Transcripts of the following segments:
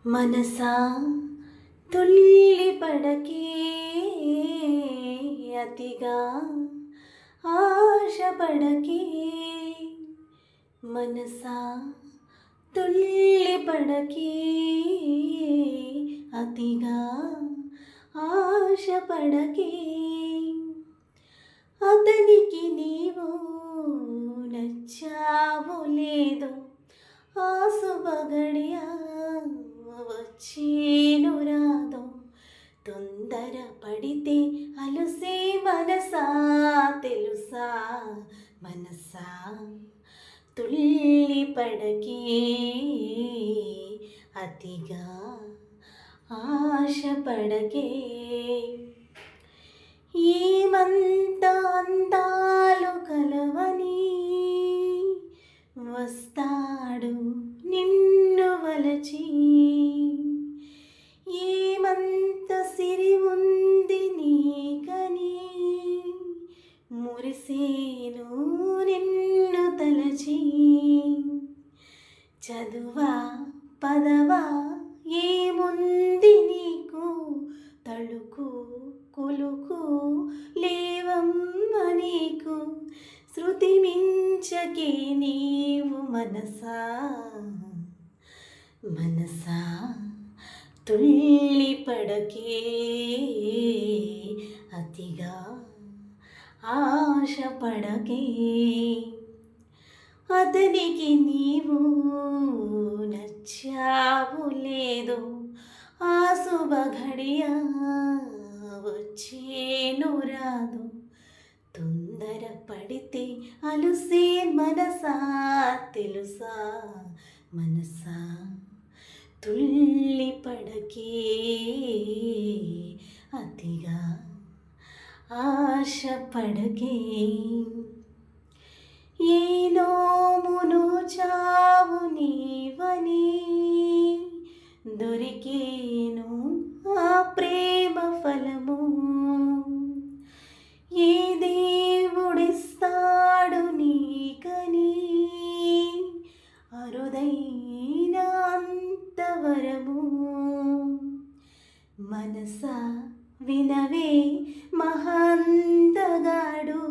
మనసా తుల్లి పడకే అతిగా ఆశపడకే మనసా తుల్లి పడకే అతిగా ఆశపడకే అతనికి నీవు నచ్చావు లేదో ఆ శుభగడియ వచ్చేను రాదో తొందర పడితే అలుసే మనసా తెలుసా మనసా తుల్లి పడకే అతిగా ఆశపడకే ఏమంత అందాలు కలవని వస్తాడు నిన్ను వలచి ఏమంత సిరి ఉంది నీకని మురిసేను నిన్ను తలచి చదువా పదవా ఏముంది నీకు తళుకు కులుకు లేవమ్మ నీకు శృతి మించకే నీవు మనసా మనసా తుల్లి పడకే అతిగా ఆశపడకే అతనికి నీవు నచ్చావు లేదో ఆ శుభఘడియ వచ్చేను రాదు తొందర పడితే అలుసే మనసా తెలుసా మనసా తుల్లి పడకే అతిగా ఆశపడకే ఏ నోమును చావు నీవని దొరికేను ఆ ప్రేమ ఫలము ఏ దేవుడిస్తాడు నీకని అరుదైన అంతవరము మనసా వినవే మహందగాడు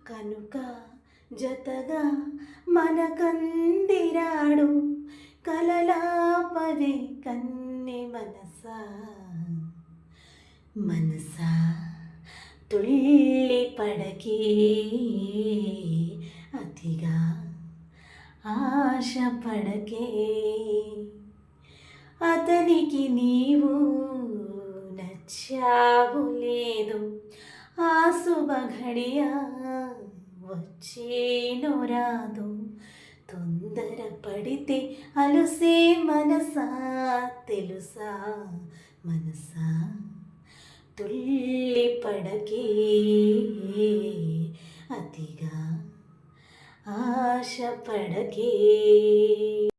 కనుక జతగా మనకందిరాడు కలలాపవే కన్నె మనసా మనసా తుల్లి పడకే అతిగా ఆశపడకే అతనికి నీవు నచ్చావు లేదు ఆ శుభఘడియ వచ్చేను రాదు తొందర పడితే అలుసే మనసా తెలుసా మనసా తుల్లి పడకే అతిగా ఆశపడకే